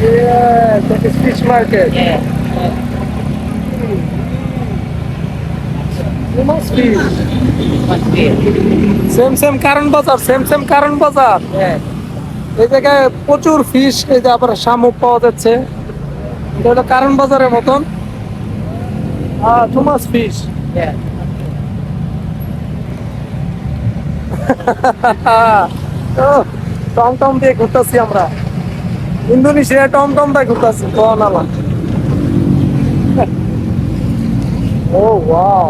Yeah, that is fish market. Yeah. You must be. Must be. Same same কারণ বাজার, same same কারণ বাজার। Yeah. এই জায়গায় প্রচুর ফিশ, এই যে আবার শামুক পাওয়া যাচ্ছে। এটা হলো কারণ বাজারের মতন। টু মাছ ফিশ। Yeah. টমটম দিয়ে ঘুরতেছি আমরা, ইন্দোনেশিয়া টমটম দিয়ে ঘুরতেছি কোয়ানালা। Oh wow,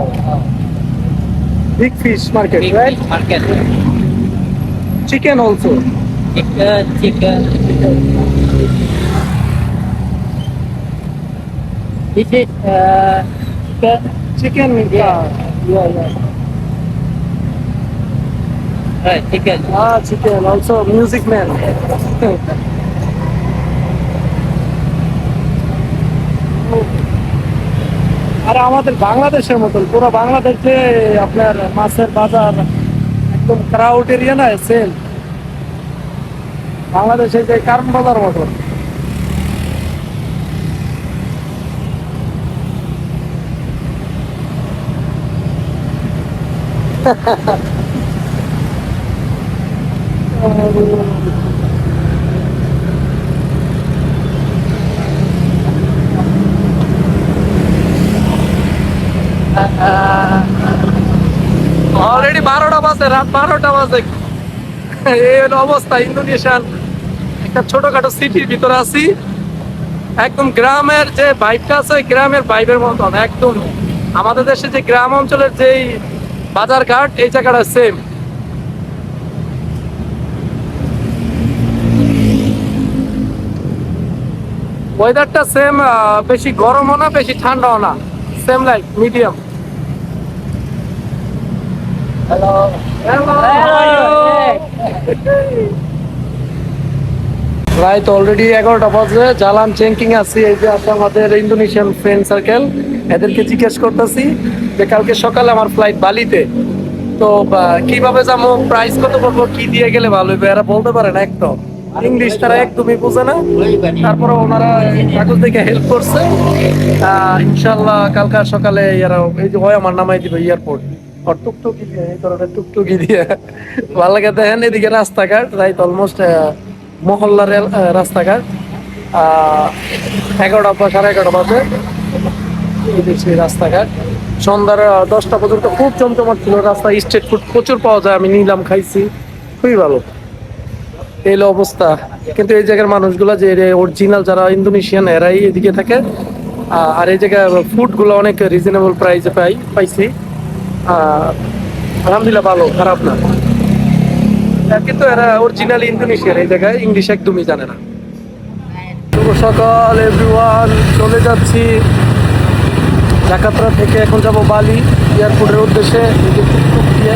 big fish market, Big right? fish market. Chicken also. Chicken. This is chicken. Chicken, Yeah. yeah. Right, chicken. Chicken also music man. আর আমাদের বাংলাদেশের মতন পুরো বাংলাদেশে আপনার মাছের বাজার একদম ক্রাউড এরিয়া না, সেম বাংলাদেশে যে কারণ বাজার মতন। অলরেডি 12টা বাজে, রাত 12টা বাজে। এই হলো অবস্থা ইন্দোনেশিয়ান একটা ছোটখাটো সিটির ভিতরে আছি। একদম গ্রামের যে ভাইবটা আছে, গ্রামের ভাইবের মতন একদম। আমাদের দেশে যে গ্রাম অঞ্চলের যেই বাজার ঘাট, এই জায়গাটা সেম। ওয়েদারটা সেম, বেশি গরমও না বেশি ঠান্ডাও না, same like medium. Hello. Hello. Hey. Right already 11টা বাজে, জালান চেকিং আছি। এই যে আছে আমাদের ইন্দোনেশিয়ান ফ্রেন্ড সার্কেল, এদেরকে জিজ্ঞেস করতেছি যে কালকে সকালে আমার ফ্লাইট বালিতে, তো কিভাবে যাবো, প্রাইস কত পড়বো, কি দিয়ে গেলে ভালো হবে। এরা বলতে পারে না একদম, ইংলিশ তারা একদমই বোঝে না। তারপরে ওনারা কাগজ থেকে হেল্প করছে। ইনশাল্লাহ কালকে সকালে এরা এই যে হয় আমার নামাই দিবে এয়ারপোর্ট, আর টুকটুকি দিয়ে, এই ধরনের টুকটুকি দিয়ে। ভালো লাগে দেখেন এদিকে রাস্তাঘাট, রাইট অলমোস্ট মহল্লার রাস্তাঘাট। 11টা বা 11:30 বাজে, এই দেখছি রাস্তাঘাট। সন্ধ্যার 10টা পর্যন্ত খুব জমজমাট ছিল রাস্তা। স্ট্রিট ফুড প্রচুর পাওয়া যায়, আমি নিলাম, খাইছি, খুবই ভালো। এই হলো অবস্থা। কিন্তু এই জায়গার মানুষগুলা যে অরিজিনাল যারা ইন্দোনেশিয়ান, এরাই এদিকে থাকে। আর এই জায়গায় ফুড গুলো অনেক রিজনেবল প্রাইসে পাইছি। আলহামদুলিল্লাহ ভালো, খারাপ না। কিন্তু এরা অরিজিনাল ইন্দোনেশিয়ান, এই জায়গায় ইংলিশ একদমই জানে না। শুভ সকাল এভরিওয়ান, চলে যাচ্ছি জাকার্তা থেকে। এখন যাব বালি এয়ারপোর্টের উদ্দেশ্যে, এই যে টুকটুক দিয়ে।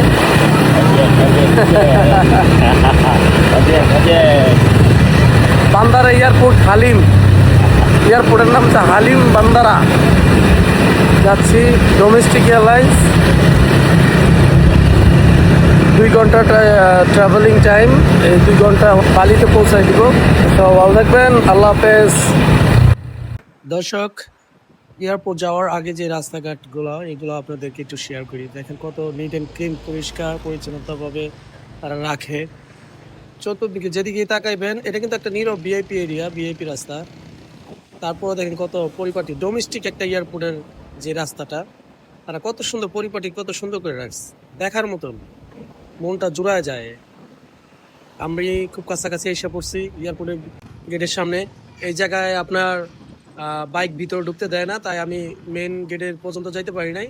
বান্দারা এয়ারপোর্ট, হালিম এয়ারপোর্টের নাম হচ্ছে হালিম বান্দারা। যাচ্ছি ডোমেস্টিক এয়ারলাইন্স। 2 ঘন্টা ট্রাভেলিং টাইম, এই 2 ঘন্টা বালিতে পৌঁছাই দিব। তো ভালো থাকবেন, আল্লাহ হাফেজ। দর্শক, এয়ারপোর্ট যাওয়ার আগে যে রাস্তাঘাটগুলো, এগুলো আপনাদেরকে একটু শেয়ার করি। দেখেন কত নিট অ্যান্ড ক্লিন, পরিষ্কার পরিচ্ছন্নতাভাবে তারা রাখে। চতুর্দিকে যেদিকে তাকাইবেন, এটা কিন্তু একটা নীরব ভিআইপি এরিয়া, ভিআইপি রাস্তা। তারপরে দেখেন কত পরিপাটি, ডোমেস্টিক একটা এয়ারপোর্টের যে রাস্তাটা, তারা কত সুন্দর পরিপাটি, কত সুন্দর করে রাখছে, দেখার মতন, মনটা জুড়ায় যায়। আমি খুব কাছাকাছি এসে পড়ছি এয়ারপোর্টের গেটের সামনে। এই জায়গায় আপনার বাইক ভিতরে ঢুকতে দেয় না, তাই আমি মেন গেটের পর্যন্ত যাইতে পারি নাই।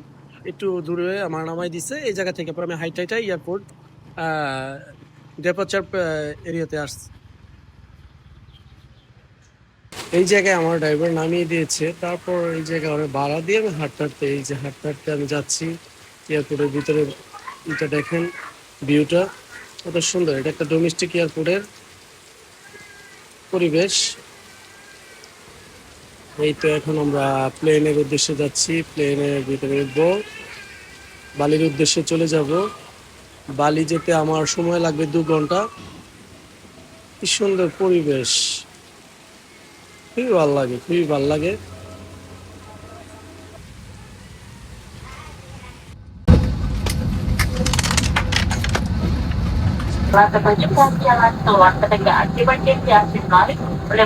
একটু দূরে আমার নামাই দিচ্ছে। এই জায়গা থেকে পরে আমি হাইটাইটাই এয়ারপোর্ট ডেপারচার এরিয়াতে আসছি। এই জায়গায় আমার ড্রাইভার নামিয়ে দিয়েছে। তারপর এই জায়গায় আমি ভাড়া দিয়ে আমি হাঁটতে হাঁটতে, এই যে হাঁটতে হাঁটতে আমি যাচ্ছি এয়ারপোর্টের ভিতরে। এটা দেখেন ভিউটা কত সুন্দর। এটা একটা ডোমেস্টিক এয়ারপোর্টের পরিবেশ। এই তো এখন আমরা প্লেনের উদ্দেশ্যে যাচ্ছি, প্লেনের ভিতরে উঠবো, বালির উদ্দেশ্যে চলে যাব। বালি যেতে আমার সময় লাগবে 2 ঘন্টা। কি সুন্দর পরিবেশ। খুবই ভালো লাগে, খুবই ভালো লাগে। Telah terjun jalan keluar ketika akibat yang dihasilkan oleh